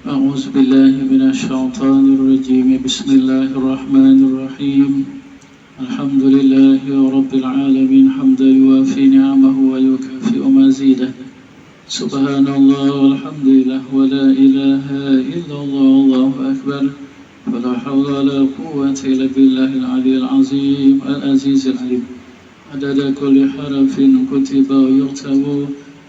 أعوذ بالله من الشيطان الرجيم بسم الله الرحمن الرحيم الحمد لله رب العالمين حمدا يوافي نعمه ويكافئ مزيده سبحان الله والحمد لله ولا إله إلا الله والله أكبر ولا حول ولا قوة إلا بالله العلي العظيم العزيز العليم عدد كل حرف كتب ويكتب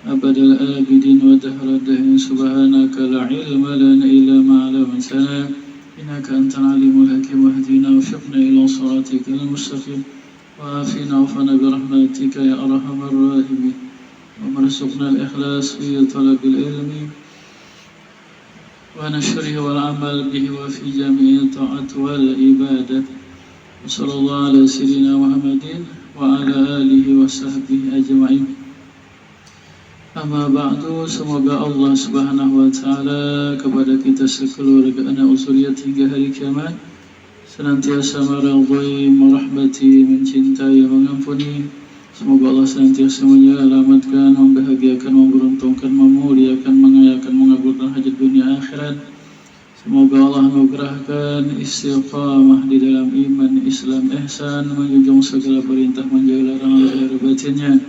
أبد الآبدين ودهر الدهر سبحانك لا علم لنا إلا ما علمتنا إنك أنت العليم الحكيم واهدنا وفقنا إلى صراطك المستقيم وعافنا وعفنا برحمتك يا أرحم الراحمين وارزقنا الإخلاص في طلب العلم ونشره والعمل به وفي جميع الطاعات والعبادة وصلى الله على سيدنا محمد وعلى آله وصحبه أجمعين. Amma ba'du, semoga Allah Subhanahu wa taala kepada kita sekeluarga anak zuriat hingga hari kiamat senantiasa meridhai, merahmati, mencintai, mengampuni. Semoga Allah senantiasa menyelamatkan, membahagiakan, memberuntungkan, memuliakan, mengayakan, mengabulkan hajat dunia akhirat. Semoga Allah anugerahkan istiqamah di dalam iman, Islam, ihsan, menjunjung segala perintah, menjaga larangan zahir batinnya.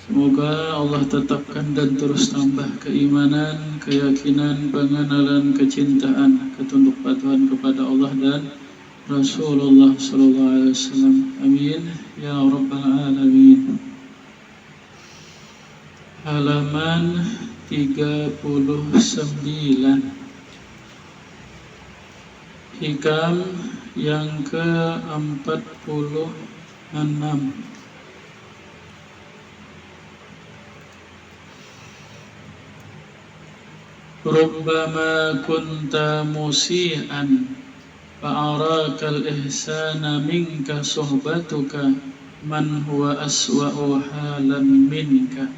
Semoga Allah tetapkan dan terus tambah keimanan, keyakinan, pengenalan, kecintaan, ketunduk patuhan kepada Allah dan Rasulullah sallallahu alaihi wasallam. Amin ya rabbal alamin. Halaman 39. Hikam yang ke-46. Rubbama kunta musian fa'araka al-ihsana minka suhbatuka man huwa aswa'u halan minka.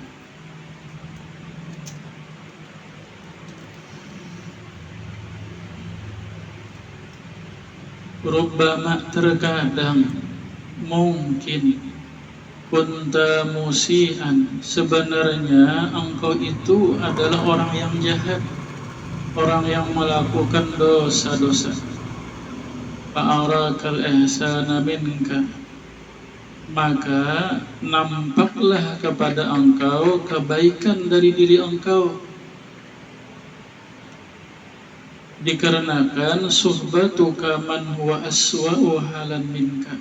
Rubbama terkadang, mungkin, kunta musian sebenarnya engkau itu adalah orang yang jahat, orang yang melakukan dosa-dosa. Fa'arakal ihsana minka, maka nampaklah kepada engkau kebaikan dari diri engkau, dikarenakan suhbatuka man huwa aswa'u halan minka,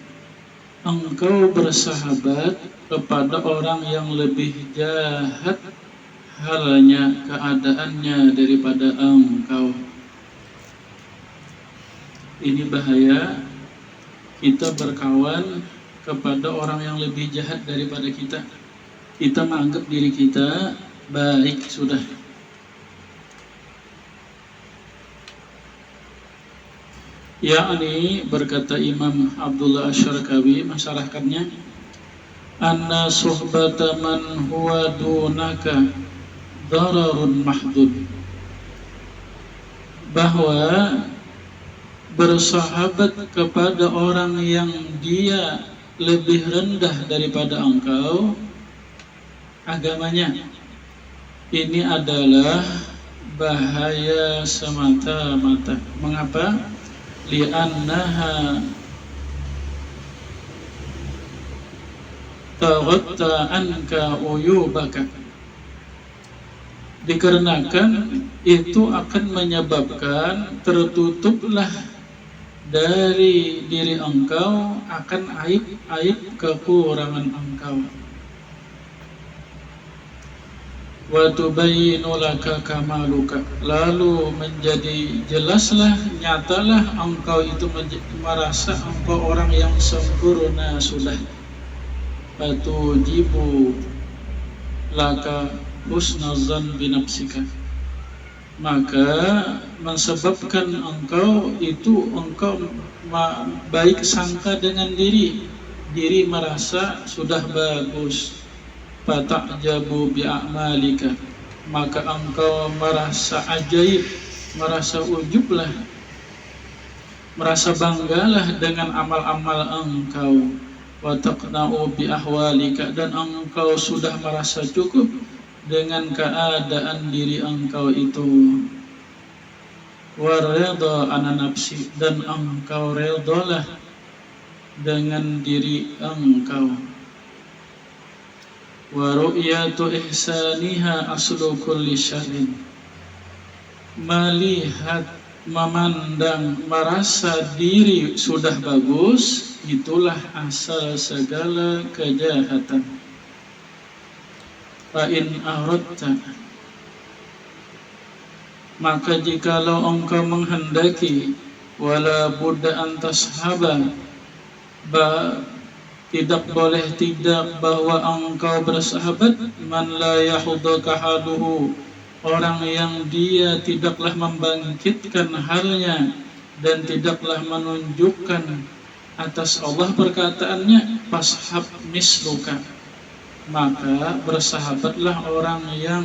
engkau bersahabat kepada orang yang lebih jahat halnya, keadaannya daripada engkau. Ini bahaya kita berkawan kepada orang yang lebih jahat daripada kita. Kita menganggap diri kita baik sudah. Yakni berkata Imam Abdullah Asy-Syarqawi masyarakat,nya anna suhbata man huwa dunaka dararun mahdud, bahwa bersahabat kepada orang yang dia lebih rendah daripada engkau agamanya, ini adalah bahaya semata-mata. Mengapa? Li'annaha taghatta anka uyubaka, dikarenakan itu akan menyebabkan tertutuplah dari diri engkau akan aib-aib kekurangan engkau. Wa tubayyinu laka kamaluka, lalu menjadi jelaslah, nyatalah engkau itu merasa engkau orang yang sempurna sudah. Fatujibu laka husnazan binafsika, maka mensebabkan engkau baik sangka dengan diri merasa sudah bagus. Fata'jabu bi'amalika, maka engkau merasa ajaib, merasa ujublah, merasa banggalah dengan amal-amal engkau. wa taqna'u bi ahwalika, dan engkau sudah merasa cukup dengan keadaan diri engkau itu, wa ridha an nafsi, dan engkau redalah dengan diri engkau, wa ru'yatu ihsaniha aslu kulli syarrin, melihat, memandang, merasa diri sudah bagus, itulah asal segala kejahatan. Fa in aradta, maka jikalau engkau menghendaki, wala budda an tashaba, tidak boleh tidak bahwa engkau bersahabat, man la yahudaka haluhu, orang yang dia tidaklah membangkitkan halnya dan tidaklah menunjukkan atas Allah perkataannya, fashab misluka, maka bersahabatlah orang yang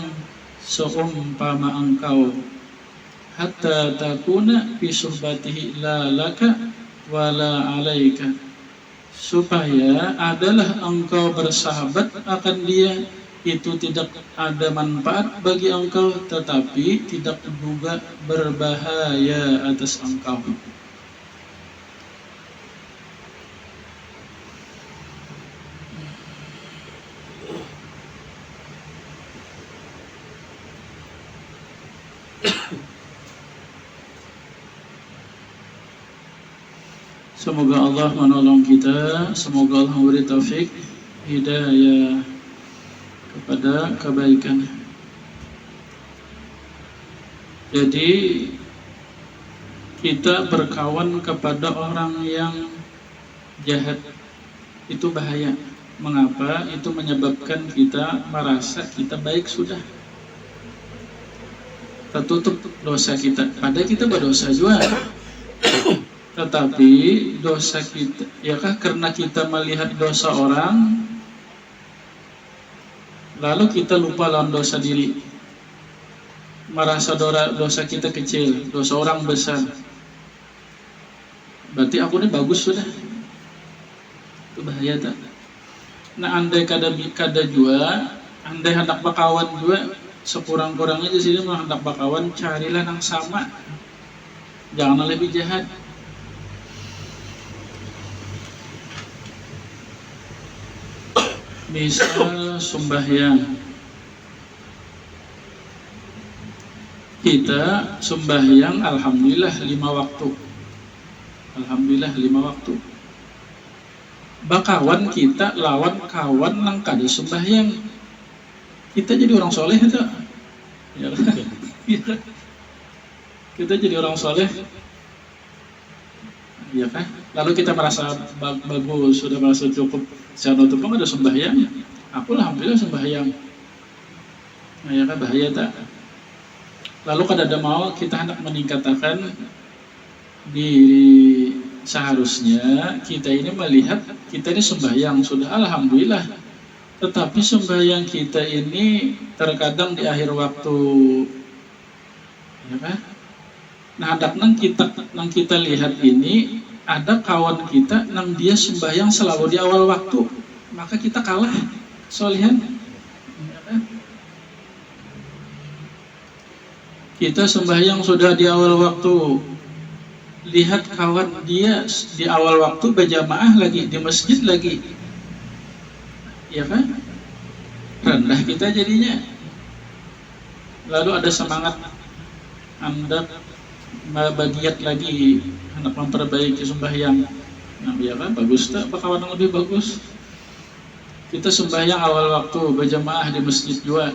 seumpama engkau, hatta takuna fi suhbatihi la laka wala alaika, supaya adalah engkau bersahabat akan dia, itu tidak ada manfaat bagi engkau, tetapi tidak juga berbahaya atas engkau. Semoga Allah menolong kita, semoga Allah memberi taufik, hidayah kepada kebaikan. Jadi kita berkawan kepada orang yang jahat itu bahaya. Mengapa? Itu menyebabkan kita merasa kita baik sudah, tertutup dosa kita. Padahal kita berdosa juga. Tetapi dosa kita, ya kah, karena kita melihat dosa orang, lalu kita lupa lawan dosa diri, merasa dosa kita kecil, dosa orang besar. Berarti aku ini bagus sudah. Itu bahaya tak? Nah, andai kada juga, andai hendak bakawan juga, sekurang-kurangnya di sini mah hendak bakawan, carilah yang sama, jangan lebih jahat. Misal sembahyang, kita sembahyang alhamdulillah 5 waktu, alhamdulillah 5 waktu. Bakawan kita lawan kawan nang kada sembahyang, kita jadi orang soleh itu, ya. Kita jadi orang soleh, ya kan? Lalu kita merasa bagus, sudah merasa cukup. Saya nutup ada sembahyang, aku alhamdulillah sembahyang. Nah, ya kan, bahaya tak? Lalu kada mau kita hendak meningkatkan diri, seharusnya kita ini melihat kita ini sembahyang sudah alhamdulillah, tetapi sembahyang kita ini terkadang di akhir waktu, ya kan? Nah, hendak nang kita lihat ini, ada kawan kita nang dia sembahyang selalu di awal waktu, maka kita kalah solihan. Kita sembahyang sudah di awal waktu, lihat kawan dia di awal waktu berjamaah lagi di masjid lagi, ya kan? Rendah kita jadinya. Lalu ada semangat hendak bagiat lagi, hendak memperbaiki sembahyang. Nah, ya kan, bagus tak bakawan yang lebih bagus. Kita sembahyang awal waktu berjamaah di masjid juga.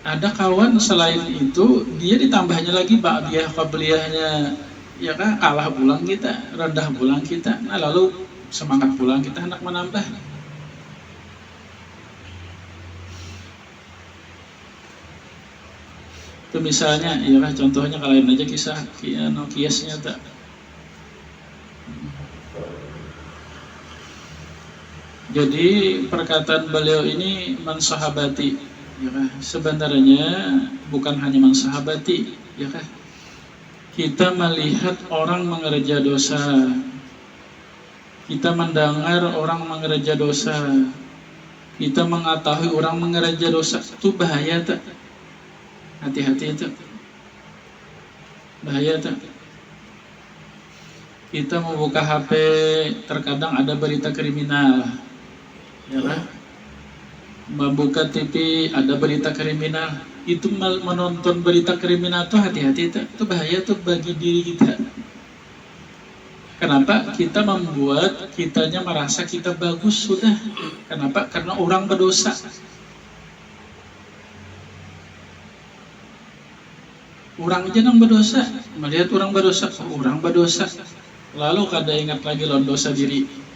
Ada kawan selain itu, dia ditambahnya lagi ba'diyah qabliyahnya, ya kan, kalah pulang kita, rendah pulang kita. Nah, lalu semangat pulang kita hendak menambah. Itu misalnya, ya kan, contohnya kalian aja kisah kiasnya tak. Jadi perkataan beliau ini mensahabati, ya kan? Sebenarnya bukan hanya mensahabati, ya kan? Kita melihat orang mengerja dosa, kita mendengar orang mengerja dosa, kita mengetahui orang mengerja dosa, itu bahaya tak? Hati-hati itu, bahaya tak? Kita membuka HP, terkadang ada berita kriminal, ya kan? Membuka TV, ada berita kriminal. Itu menonton berita kriminal tuh hati-hati itu bahaya tuh bagi diri kita. Kenapa? Kita membuat kitanya merasa kita bagus sudah. Kenapa? Karena orang berdosa. Orang aja yang berdosa, melihat orang berdosa, orang berdosa. Lalu kada ingat lagi lawan dosa diri.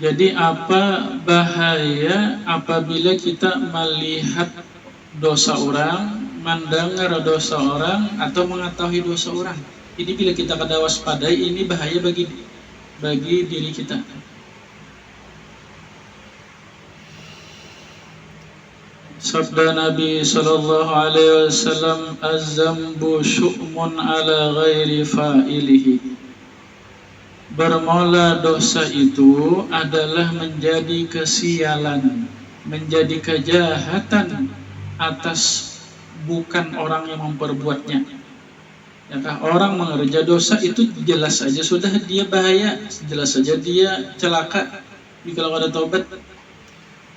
Jadi apa bahaya apabila kita melihat dosa orang, mendengar dosa orang, atau mengetahui dosa orang? Ini bila kita kada waspadai, ini bahaya bagi diri kita. Sabda Nabi sallallahu alaihi wasallam, az-zambu syu'mun ala ghairi fa'ilihi. Bermula dosa itu adalah menjadi kesialan, menjadi kejahatan atas bukan orang yang memperbuatnya. Ya, orang mengerja dosa itu jelas saja sudah dia bahaya, jelas saja dia celaka kalau ada taubat.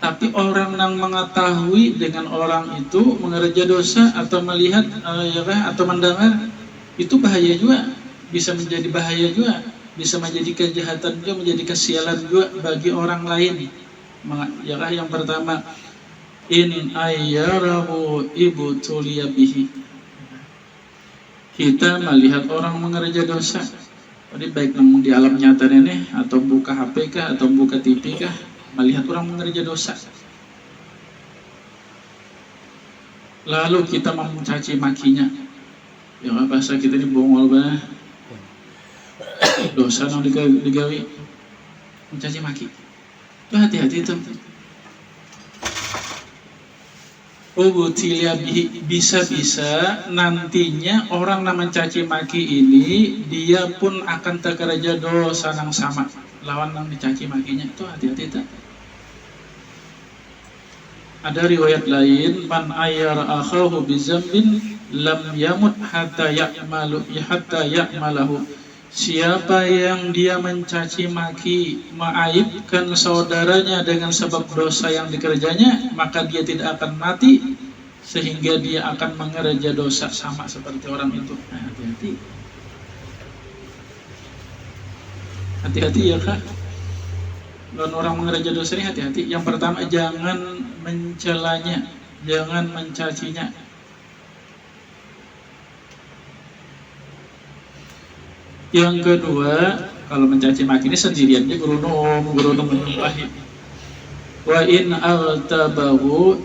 Tapi orang yang mengetahui dengan orang itu mengerja dosa atau melihat atau mendengar, itu bahaya juga, bisa menjadi bahaya juga, bisa menjadi kejahatan juga, menjadi kesialan juga bagi orang lain. Yang pertama, in ayyarahu ibtuliya bihi. Kita melihat orang mengerja dosa, jadi baik namun di alam nyata ini, atau buka HP kah, atau buka TV kah, melihat orang mengerja dosa, lalu kita mencaci makinya. Ya bahasa kita ini bongol banget. Dosa nang digawi mencaci maki. Itu hati-hati itu. Ubutilia bisa-bisa nantinya orang yang mencaci maki ini dia pun akan terkerja dosa yang sama lawan yang dicaci makinya. Itu hati-hati itu. Ada riwayat lain, man ayyar akhahu bizambin lam yamut hatta ya'malahu. Siapa yang dia mencaci maki, mengaibkan saudaranya dengan sebab dosa yang dikerjanya, maka dia tidak akan mati sehingga dia akan mengerja dosa sama seperti orang itu. Nah, hati-hati. Hati-hati ya Kak. Dan orang mengerja dosa ini hati-hati. Yang pertama, jangan mencelanya, jangan mencacinya. Yang kedua, kalau mencaci maki ini sendirian dia gurunum menyumpahi. Wa in altabahu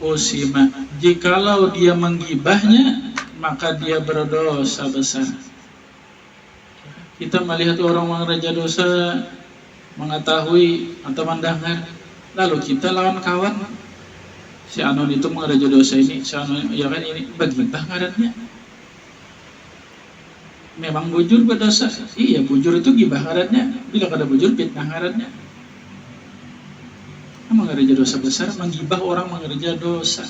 usima. Jikalau dia menggibahnya, maka dia berdosa besar. Kita melihat orang mengerja dosa, mengetahui atau mendengar, lalu kita lawan kawan, si anon itu mengerja dosa ini, si anon ya kan ini begibah ngarannya. Memang bujur berdosa, iya bujur itu gibah ngarannya. Bila kada bujur fitnah ngarannya. Mengerja dosa besar, menggibah orang mengerja dosa.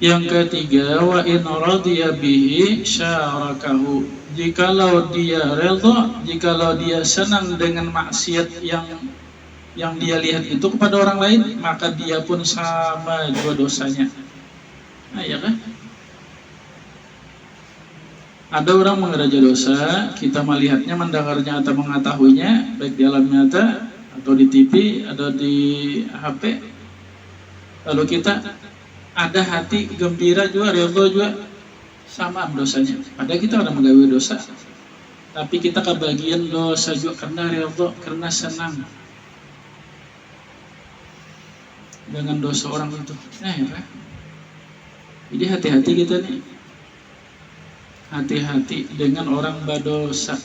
Yang ketiga, wa in radiya bihi syarakahu. Jikalau dia redha, jikalau dia senang dengan maksiat yang dia lihat itu kepada orang lain, maka dia pun sama juga dosanya. Nah, ya kan? Ada orang mengerja dosa, kita melihatnya, mendengarnya atau mengetahuinya, baik di alam nyata atau di TV atau di HP. Lalu kita ada hati gembira juga, redha juga, sama dosanya. Padahal kita ada menggawe dosa, tapi kita kebagian dosa juga karena redha, karena senang dengan dosa orang itu. Nah, ya kan? Jadi hati-hati kita nih. hati-hati dengan orang berdosa.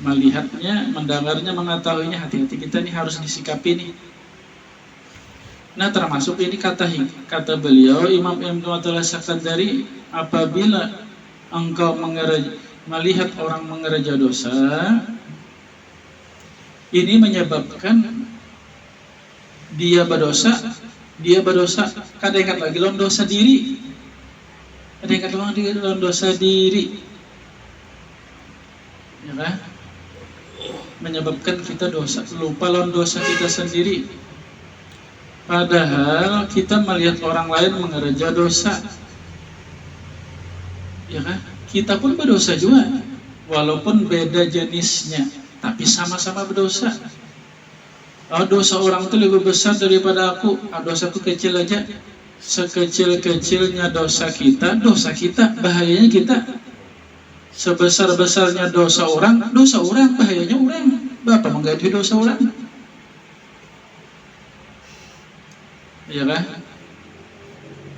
Melihatnya, mendengarnya, mengetahuinya, hati-hati kita nih harus disikapi nih. Nah termasuk ini kata beliau Imam Ibnu Athaillah Sakandari, apabila engkau melihat orang mengerja dosa, ini menyebabkan dia berdosa, kada ingat lagi lawan dosa diri, ya kan? Menyebabkan kita lupa lawan dosa kita sendiri. Padahal kita melihat orang lain mengerja dosa, ya kan? Kita pun berdosa juga, walaupun beda jenisnya, tapi sama-sama berdosa. Dosa orang itu lebih besar daripada aku. Dosaku kecil aja. Sekecil-kecilnya dosa kita bahayanya kita. Sebesar-besarnya dosa orang bahayanya orang. Bapak menggaji dosa orang, ya kan?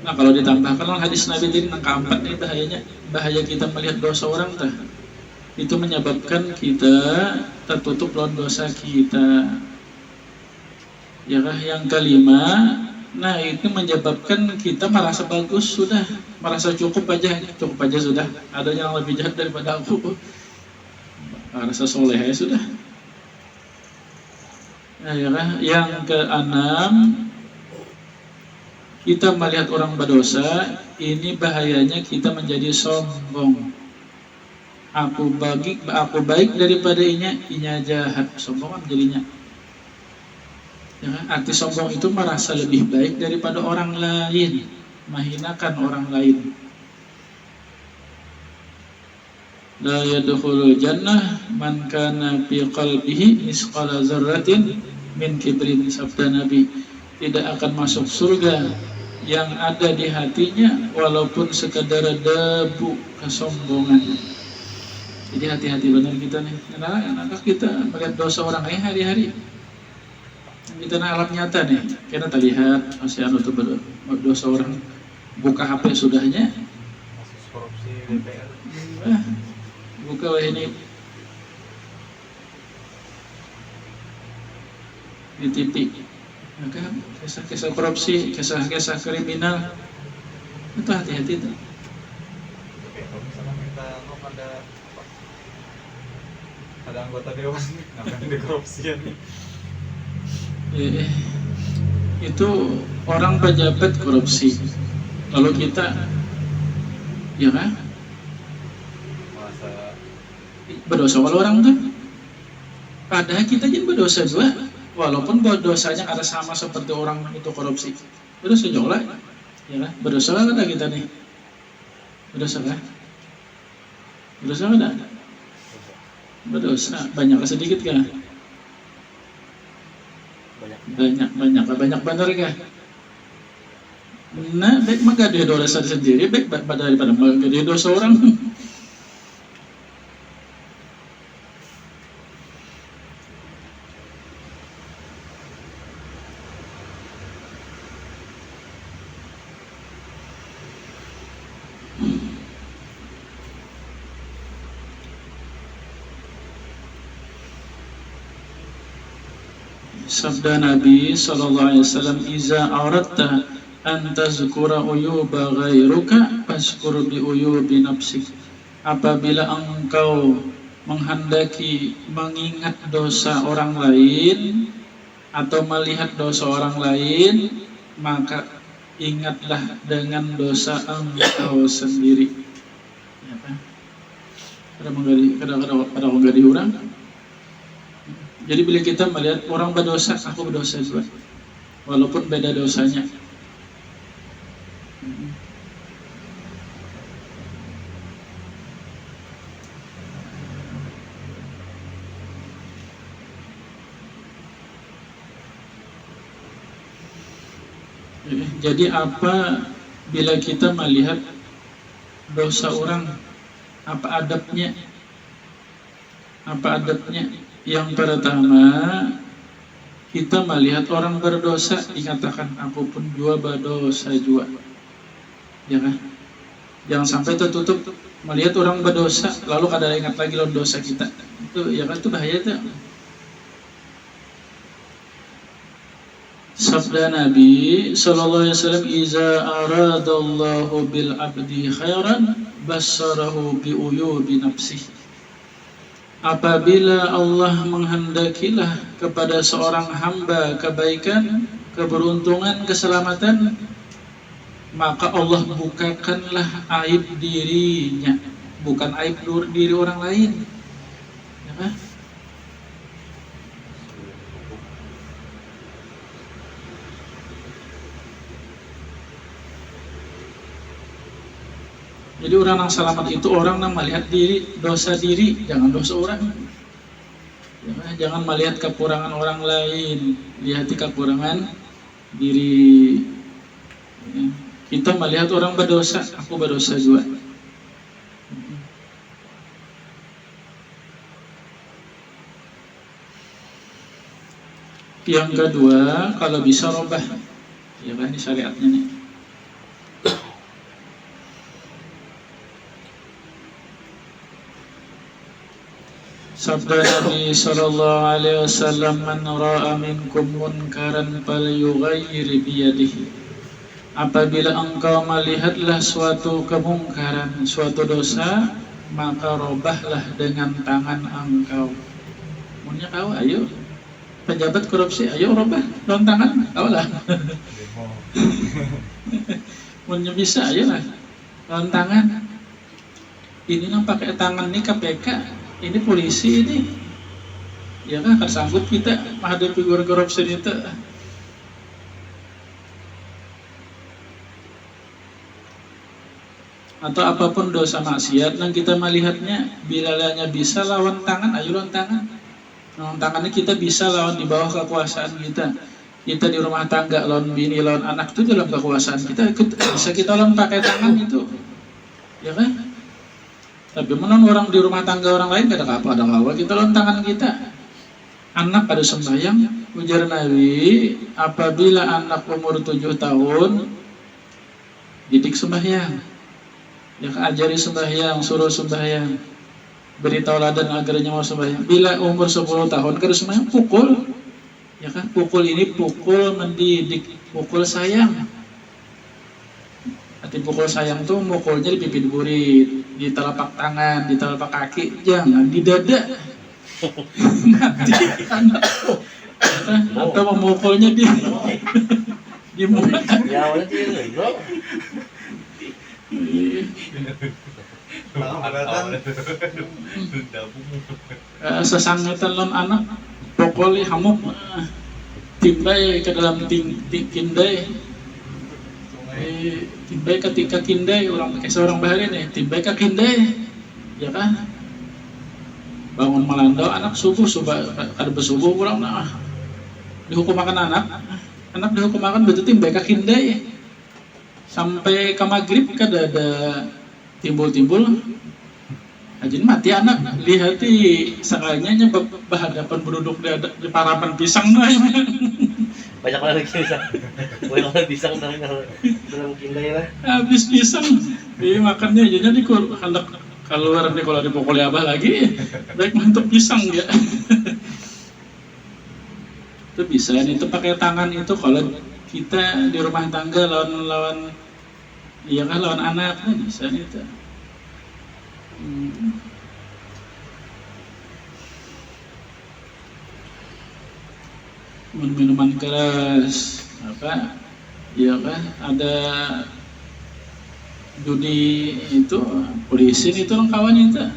Nah kalau ditambahkan hadis Nabi ini yang keempat nih bahaya kita melihat dosa orang itu menyebabkan kita tertutup lawan dosa kita. Ya kan? Yang kelima, nah itu menyebabkan kita merasa bagus sudah, merasa cukup aja sudah. Ada yang lebih jahat daripada aku, merasa soleh ya sudah. Nah, ya kan? Yang keenam, kita melihat orang berdosa, ini bahayanya kita menjadi sombong. Aku baik daripada inya jahat, sombong kan jadinya. Ya, arti sombong itu merasa lebih baik daripada orang lain, menghinakan orang lain. La yadkhulul jannah man kana fi qalbihi misqala dzarratin min kibrin, sabda Nabi. Tidak akan masuk surga yang ada di hatinya walaupun sekadar debu kesombongan. Jadi hati-hati benar kita nih. Karena kita melihat dosa orang lain hari-hari. Kita alam nyata nih, kita terlihat masih tuh berdosa orang, buka HP sudahnya, kasus korupsi DPR, buka ini di TV, maka kisah-kisah korupsi, kisah-kisah kriminal, itu hati-hati tuh. Kalau misalnya kita ada anggota dewan ngapain dikorupsian nih? Itu orang pejabat korupsi, lalu kita, ya kan, berdosa kalau orang tuh, padahal kita jadi berdosa juga, walaupun dosanya ada sama seperti orang itu korupsi, berdosa juga, ya kan, berdosa kan kita nih, berdosa kan, berdosa banyak atau sedikit kan? Banyak benar kan? Nah, baik maka dia dosa sendiri, baik daripada dia dosa orang. Sabda Nabi SAW, "Iza aradta an tazkura uyuba ghairuka fazkur bi uyubi nafsik." Apabila engkau menghendaki mengingat dosa orang lain atau melihat dosa orang lain, maka ingatlah dengan dosa engkau sendiri. Ya kan? Kada menggali orang. Jadi bila kita melihat orang berdosa, aku berdosa juga, walaupun beda dosanya. Jadi apa bila kita melihat dosa orang, apa adabnya? Yang pertama, kita melihat orang berdosa, dikatakan aku pun juga berdosa juga, ya kan? Jangan sampai tertutup melihat orang berdosa lalu kada ingat lagi lawan dosa kita, itu ya kan, itu bahaya tuh. Sabda Nabi sallallahu alaihi wasallam, "Iza aradallahu bil abdi khairan bassarahu bi uyubi nafsihi." Apabila Allah menghendakilah kepada seorang hamba kebaikan, keberuntungan, keselamatan, maka Allah bukakanlah aib dirinya, bukan aib diri orang lain. Ya kan? Jadi orang yang selamat itu orang yang melihat dosa diri, jangan dosa orang. Jangan melihat kekurangan orang lain, lihat kekurangan diri. Kita melihat orang berdosa, aku berdosa juga. Yang kedua, kalau bisa robah, ya kan, ini syariatnya nih. Sabda Nabi sallallahu alaihi wasallam, "Man ra'a minkum munkaran falyughayyir biyadihi." Apabila engkau melihatlah suatu kemungkaran, suatu dosa, maka robahlah dengan tangan engkau. Maunya kau, ayo pejabat korupsi, ayo robah dengan tangan kau lah. Maunya bisa, ayo lah dengan tangan. Ini yang pakai tangan nih KPK, ini polisi ini, ya kan, sanggup kita menghadapi korupsi itu. Atau apapun dosa maksiat yang kita melihatnya, bilalanya bisa lawan tangan, ayo lawan tangan. Lawan tangannya kita bisa lawan di bawah kekuasaan kita. Kita di rumah tangga lawan bini, lawan anak itu dalam kekuasaan kita, bisa kita lawan pakai tangan itu, ya kan? Tapi menon orang di rumah tangga orang lain kada apa ada ngawa, kita lawan tangan kita. Anak pada sembahyang, ujar Nabi, apabila anak umur 7 tahun, didik sembahyang. Ya, ajari sembahyang, suruh sembahyang, beri tauladan agarnya mau sembahyang. Bila umur 10 tahun kada sembahyang, pukul. Ya kan, pukul ini pukul mendidik, pukul sayang. Arti pukul sayang tuh mukulnya di pipi burit, di telapak tangan, di telapak kaki, jangan di dada. Nanti anak atau memukulnya di muka. Ya, awalnya dia bro. Sesangetan lon anak, pokoli hamuk, timbay ke dalam kindai. Timbay ketika kindai, orang pakai seorang bahari nih, timbay ke kindai, ya kan? Bangun melandau, anak subuh ada bersubuh pulang, nah dihukum makan anak dihukum makan betul timbay ke kindai. Sampai ke maghrib kada ada timbul-timbul, ajin mati anak, lihati sekalinya berhadapan berduduk di parapan pisang nah. Banyak lagi pisang. Banyak lagi pisang dalam kindai lah. Habis pisang, makannya aja jadi hendak keluar nih kalau dipukuli abah lagi, baik mantap pisang ya. Itu bisa, itu pakai tangan itu kalau kita di rumah tangga lawan iya kan, lawan anak bisa itu. Minuman keras apa, iya kan, ada judi itu, polisi itu orang kawan itu.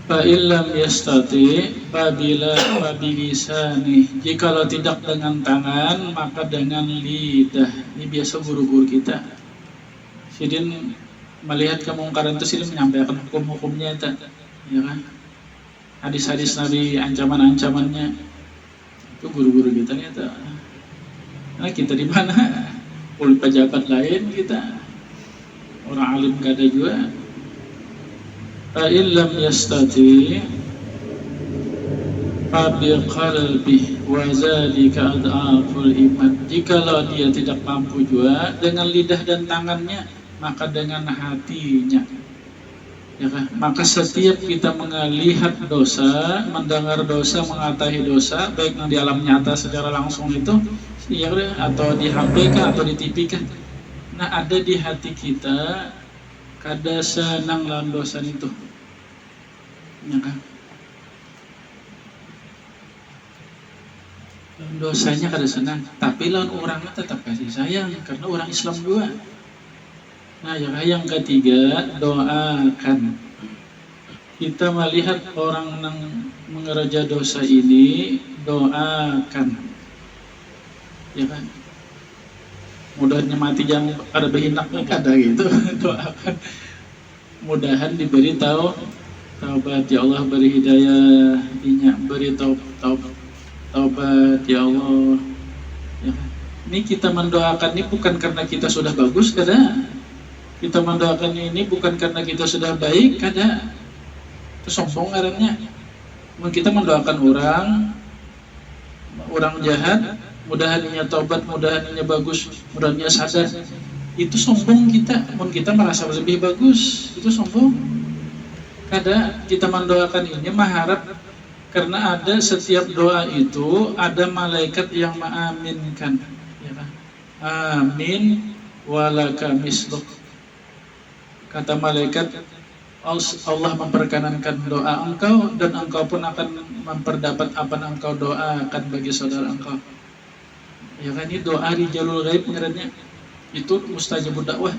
Fa'illam yastati fabilisani, jikalau tidak dengan tangan maka dengan lidah. Ini biasa guru-guru kita. Sidin melihat kemungkaran itu sidin menyampaikan hukum-hukumnya itu, ya kan? Hadis-hadis Nabi, ancaman-ancamannya itu guru-guru kita itu. Nah kita di mana? Oleh pejabat lain kita, orang alim kada juga. Fa'illam yastati fabiqalbih wa zalika ad'aful iman. Jikalau dia tidak mampu juga dengan lidah dan tangannya, maka dengan hatinya. Ya kan? Maka setiap kita melihat dosa, mendengar dosa, mengetahui dosa, baik di alam nyata secara langsung itu, ya, atau di HP kah, atau di TV kah, nah ada di hati kita kada senang lawan dosa itu, ya kan? Dosanya kada senang, tapi lawan orangnya tetap kasih sayang karena orang Islam juga. Nah, yang ketiga, doakan. Kita melihat orang yang mengerja dosa ini, doakan, ya kan? Mudahnya mati jangan ada behinaknya kada gitu. Doakan. Mudahan diberi taubat, ya Allah, beri hidayah, beri taubat ya Allah. Ya kan? Ini kita mendoakan ini bukan karena kita sudah bagus, kada. Kita mendoakan ini bukan karena kita sudah baik, kada. Itu sombong karena kita mendoakan orang jahat, mudahannya taubat, mudahannya bagus, mudahannya sadar. Itu sombong kita. Kita merasa lebih bagus, itu sombong. Kada. Kita mendoakan ini mengharap, karena ada setiap doa itu ada malaikat yang mengaminkan, ya kan? Amin walaka misluk. Kata malaikat, Allah memperkenankan doa engkau dan engkau pun akan memperdapat apa yang engkau doakan bagi saudara engkau. Ya kan, ini doa di jalur gaib ngarannya. Itu mustajabud dakwah.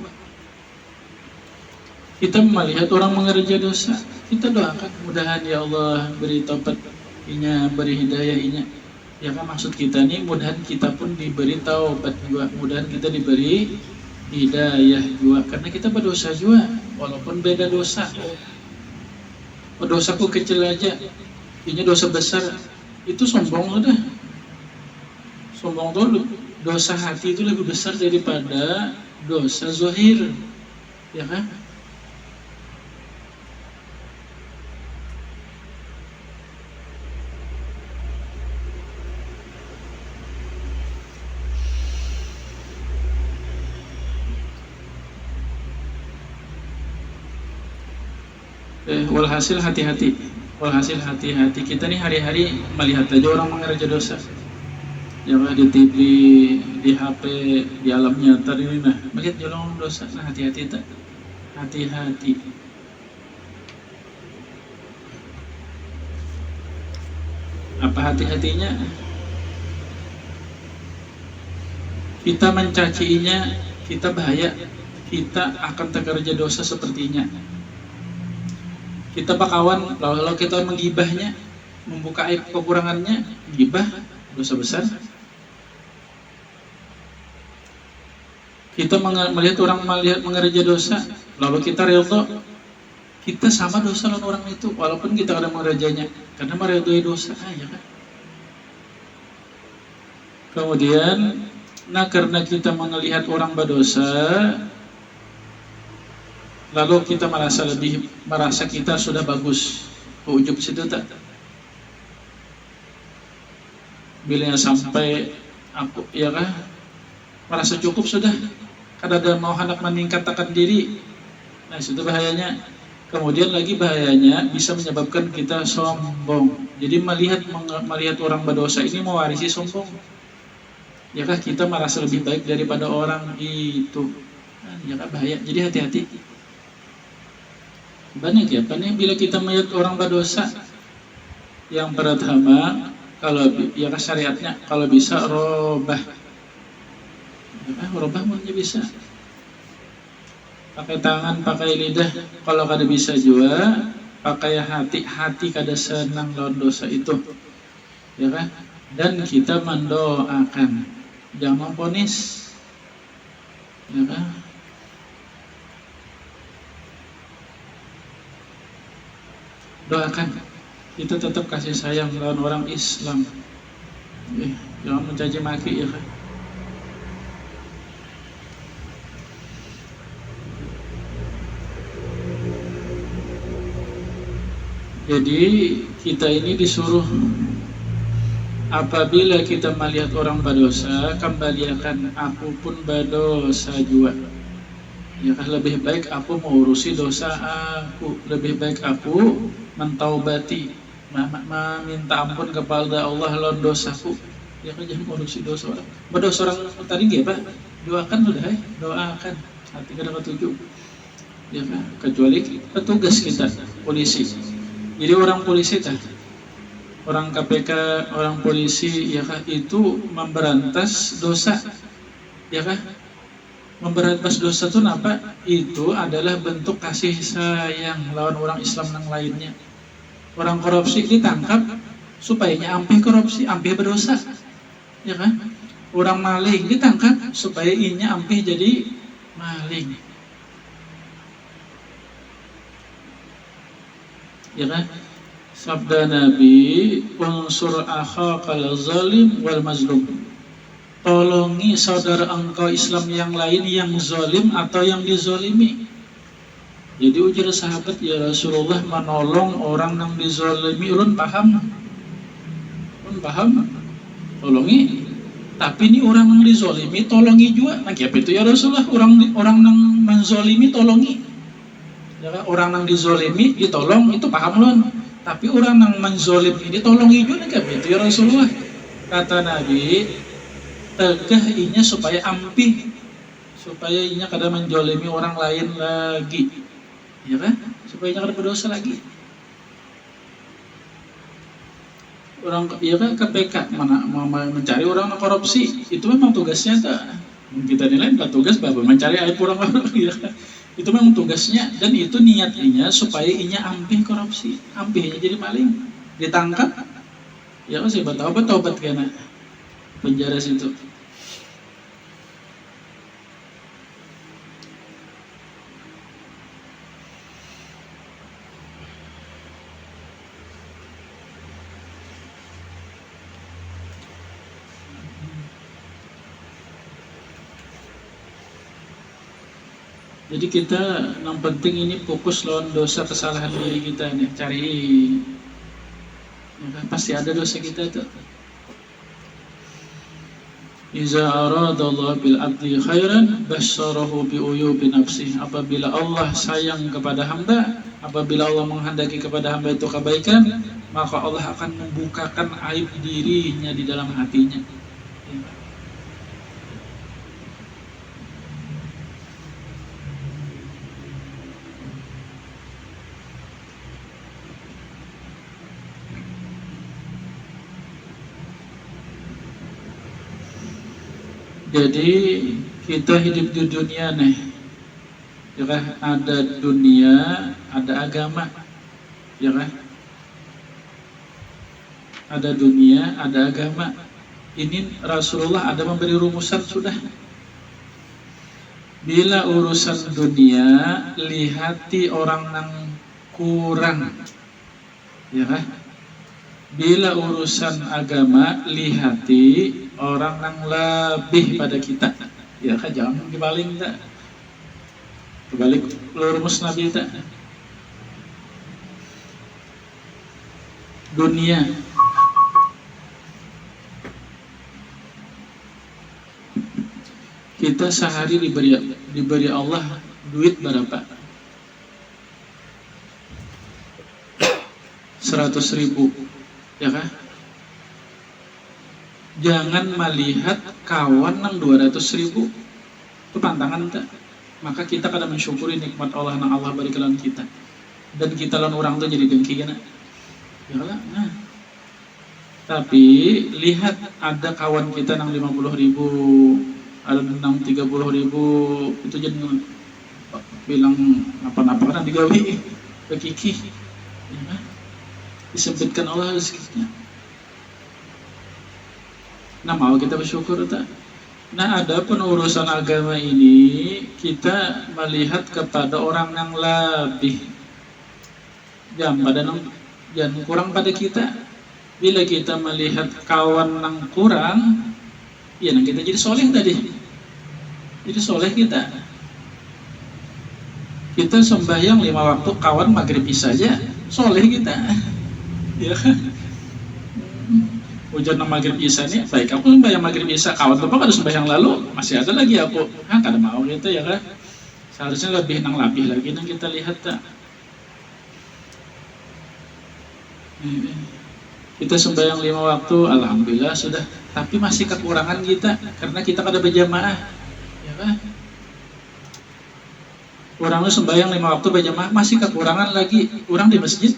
Kita melihat orang mengerja dosa, kita doakan, mudahan ya Allah beri taubat inya, beri hidayah inya. Ya kan, maksud kita nih mudahan kita pun diberi taubat juga, mudahan kita diberi hidayah juga, karena kita berdosa juga, walaupun beda dosa. Dosaku kecil aja, ini dosa besar, itu sombong udah. Sombong tuh, dosa hati itu lebih besar daripada dosa zahir, ya kan? Walhasil hati-hati. Walhasil hati-hati. Kita nih hari-hari melihat aja orang mengerja dosa. Yang di TV, di HP, di alam nyata ini, nah melihat orang dosa. Nah hati-hati tak? Hati-hati. Apa hati-hatinya? Kita mencacinya, kita bahaya. Kita akan terkerja dosa sepertinya. Kita bakawan, kalau kita menggibahnya, membuka aib kekurangannya, gibah, dosa besar. Kita melihat orang mengerja dosa, lalu kita ridho, kita sama dosa lawan orang itu, walaupun kita ada mengerjanya, karena meridhoi dosa, ya kan? Kemudian, nah karena kita melihat orang berdosa, lalu kita merasa kita sudah bagus, ujub situ tak? Bila sampai aku, ya kan, merasa cukup sudah, kada ada mau hendak meningkatkan diri. Nah itu bahayanya. Kemudian lagi bahayanya bisa menyebabkan kita sombong. Jadi melihat orang berdosa ini mewarisi sombong. Ya kan, kita merasa lebih baik daripada orang itu. Nah, ya kan bahaya. Jadi hati-hati. Banyak ya, karena bila kita melihat orang berdosa, yang pertama, kalau ya syariatnya, kalau bisa robah, robah mungkin bisa, pakai tangan, pakai lidah, kalau kada bisa juga, pakai hati kada senang lawan dosa itu, ya kan? Dan kita mendoakan, jangan memponis, ya kan? Doakan, kita tetap kasih sayang lawan orang Islam, jangan mencaci maki, ya kan? Jadi kita ini disuruh apabila kita melihat orang berdosa, kembalikan aku pun berdosa juga. Ya kan, lebih baik aku mengurusi dosa aku, lebih baik aku mentaubati, meminta ampun kepada Allah lawan dosaku. Ya kan, jangan mengurusi dosa orang. Berdosa orang tadi nggih Pak, doakan sudah doakan. Hati kada ketujuh. Ya kan, kecuali petugas kita, polisi. Jadi orang polisi tah, orang KPK, orang polisi ya kan, itu memberantas dosa. Ya kan? Memberantas dosa itu apa? Itu adalah bentuk kasih sayang lawan orang Islam yang lainnya. Orang korupsi ditangkap supaya ampih korupsi, ampih berdosa. Ya kan? Orang maling ditangkap supaya inya ampih jadi maling. Ya kan? Sabda Nabi, unsur akhakal zalim wal mazlum. Tolongi saudara engkau Islam yang lain yang zalim atau yang dizalimi. Jadi ujar sahabat, ya Rasulullah, menolong orang yang dizalimi ulun paham. Ulun paham. Tolongi. Tapi ini orang yang dizalimi tolongi juga. Nah, apa itu ya Rasulullah? Orang yang menzalimi tolongi. Ya, orang yang dizalimi ditolong itu paham ulun. Tapi orang yang menzalim ini tolongi juga, nah, itu ya Rasulullah. Kata Nabi, tegah inya supaya ampih, supaya inya kada menjolimi orang lain lagi, ya kan? Supaya inya kada berdosa lagi. Orang ya kan, KPK mana mencari orang korupsi, itu memang tugasnya tak. Kita nilai nggak tugas bahwa mencari aib orang-orang, ya kan? Itu memang tugasnya, dan itu niatnya supaya inya ampih korupsi, ampihnya jadi maling, ditangkap, ya kan? Saya tobat kena penjara situ. Jadi kita yang penting ini fokus lawan dosa kesalahan diri kita nih, cari ya, pasti ada dosa kita tuh. Iza aradallahu bil abdi khairan basyarahu bi uyubi nafsih. Apabila Allah sayang kepada hamba, apabila Allah menghendaki kepada hamba itu kebaikan, maka Allah akan membukakan aib dirinya di dalam hatinya. Jadi kita hidup di dunia nih, ya kan? Ada dunia, ada agama, ya kan? Ada dunia, ada agama. Ini Rasulullah ada memberi rumusan sudah. Bila urusan dunia, lihati orang yang kurang, ya kan? Bila urusan agama, lihati orang yang lebih pada kita, ya kan? Jangan dibalik tak, kebalik rumus Nabi tak. Dunia, kita sehari diberi Allah duit berapa? 100.000, ya kan? Jangan melihat kawan yang 200.000 itu pantangan tak. Maka kita kadang mensyukuri nikmat Allah yang Allah berikan kita, dan kita lawan orang tuh jadi dengki kan? Ya kan? Nah, tapi lihat ada kawan kita yang 50.000, ada yang 30.000, itu jadi bilang apa-apa kan digawi bekiki, ya kan? Disempitkan Allah rezekinya. Nah, mau kita bersyukur tak? Nah, ada urusan agama ini kita melihat kepada orang yang lebih, jangan kurang pada kita. Bila kita melihat kawan yang kurang, ya kita jadi soleh tadi. Jadi soleh kita. Kita sembahyang 5 waktu, kawan maghrib isya saja, soleh kita. Ya kan? hujan maghrib isya nih, baik aku sembahyang maghrib isya, kawan bapak ada sembahyang lalu, masih ada lagi aku, kada mau gitu ya kan. Seharusnya lebih lebih lagi nang kita lihat tak. Kita sembahyang 5 waktu, alhamdulillah sudah, tapi masih kekurangan kita karena kita kada berjamaah, ya kan? Orang lu sembahyang 5 waktu berjamaah masih kekurangan lagi orang di masjid.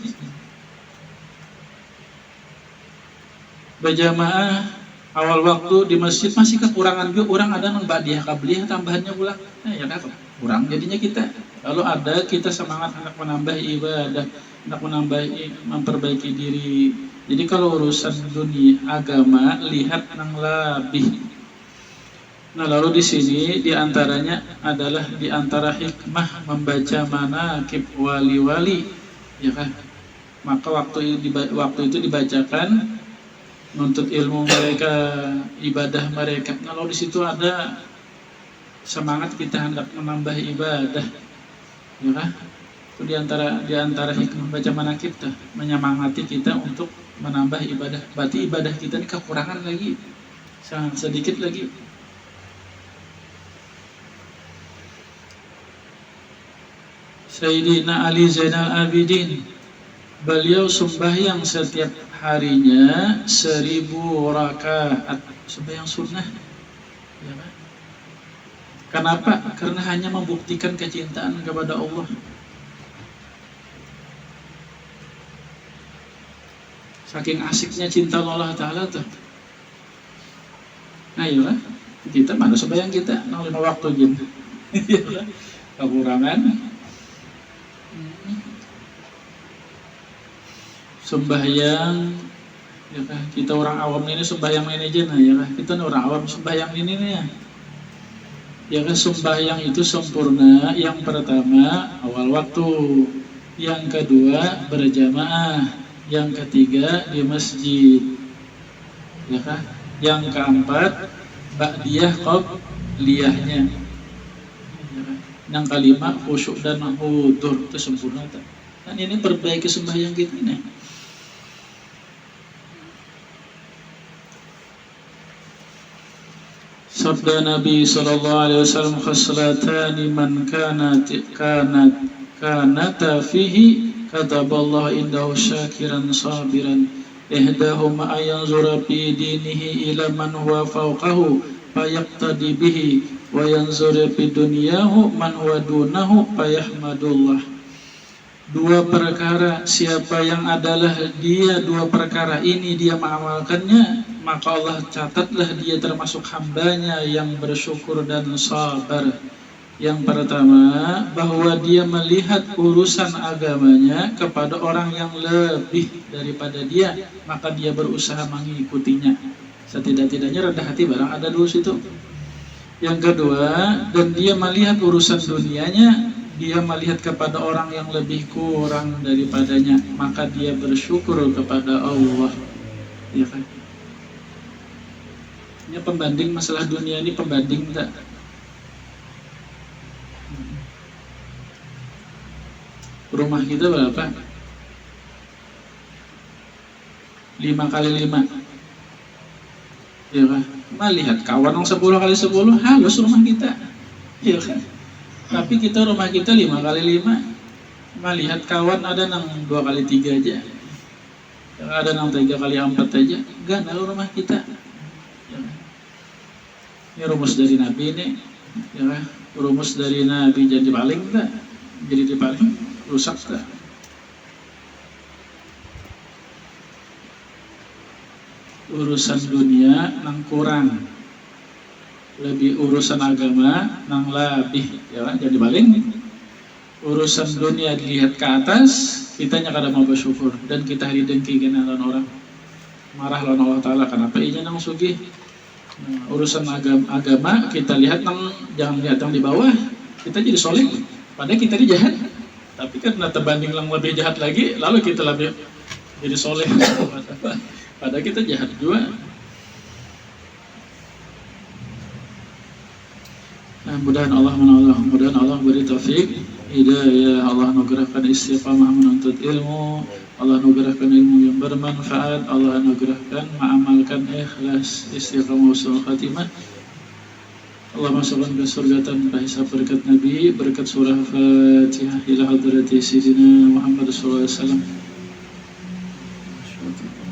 Berjamaah awal waktu di masjid masih kekurangan juga, orang ada nang ba'diyah qabliyah tambahannya pula. Nah, ya kan? Kurang jadinya kita. Lalu ada kita semangat hendak menambah ibadah, hendak menambah memperbaiki diri. Jadi kalau urusan dunia agama lihat nang lebih. Nah, lalu di sini diantaranya adalah diantara hikmah membaca manaqib wali-wali, ya kan? Maka waktu itu dibacakan menuntut ilmu mereka, ibadah mereka. Nah, lalu di situ ada semangat kita hendak menambah ibadah, ya kan? Itu diantara hikmah baca manaqib tuh, menyemangati kita untuk menambah ibadah. Berarti ibadah kita ini kekurangan lagi, sangat sedikit lagi. Sayyidina Ali Zainal Abidin, beliau sembahyang setiap harinya 1000 rakaat, sembahyang sunnah, ya kan? Kenapa? Karena hanya membuktikan kecintaan kepada Allah. Saking asiknya cinta Allah Ta'ala tuh. Nah, iya lah. Kita mana sembahyang kita 5 waktu gitu. Kekurangan. Sembahyang, ya kan? Kita orang awam ini sembahyang ini aja, nah, ya kan? Kita orang awam sembahyang ini nih ya. Ya kan, sembahyang itu sempurna. Yang pertama awal waktu, yang kedua berjamaah, yang ketiga di masjid, ya kan? Yang keempat ba'diyah qabliyahnya, ya kan? Yang kelima khusyuk dan hudur, itu sempurna tak? Kan ini perbaiki sembahyang kita nih. Sabda Nabi sallallahu alaihi wasallam, khaslatani man kanata fihi kataballahu indahu syakiran sabiran, ihdahuma ayanzura fi dinihi ila man huwa fawqahu fayaqtadi bihi, wa yanzura fi dunyahu man huwa dunahu fayahmadullah. Dua perkara, siapa yang adalah dia dua perkara ini dia mengamalkannya, maka Allah catatlah dia termasuk hambanya yang bersyukur dan sabar. Yang pertama, bahwa dia melihat urusan agamanya kepada orang yang lebih daripada dia, maka dia berusaha mengikutinya. Setidak-tidaknya rendah hati barang ada dulu situ. Yang kedua, dan dia melihat urusan dunianya, dia melihat kepada orang yang lebih kurang daripadanya, maka dia bersyukur kepada Allah, ya kan? Ini pembanding masalah dunia ini, pembanding tak? Rumah kita berapa? 5 kali 5, ya kan? Melihat kawan yang 10 kali 10 halus rumah kita, ya kan? Tapi kita rumah kita 5 kali 5, melihat kawan ada nang 2 kali 3 aja, ada nang 3 kali 4 aja, ganda rumah kita, ya kan? Ini rumus dari Nabi ini, ya kan? Rumus dari Nabi, jadi paling enggak, jadi dipaling rusak tak? Urusan dunia nang kurang, lebih urusan agama nang lebih, ya kan? Jadi paling urusan dunia dilihat ke atas, kitanya kada mau bersyukur, dan kita dengki dengan orang, marah lawan Allah Ta'ala. Kenapa inya nang sugih? Nah, urusan agama kita lihat nang, jangan lihat yang di bawah, kita jadi soleh, padahal kita ini jahat. Tapi karena terbanding yang lebih jahat lagi, lalu kita lebih jadi soleh. Padahal kita jahat juga. Nah, mudah-mudahan Allah beri taufik, hidayah, Allah nugerahkan istiqamah menuntut ilmu, Allah anugerahkan ilmu yang bermanfaat, Allah anugerahkan mengamalkan ikhlas, istiqamah, husnul khatimah. Allah masukkan ke surga tanpa hisab berkat Nabi, berkat surah Fatihah ila hadrati Sayyidina Muhammad sallallahu alaihi wasallam.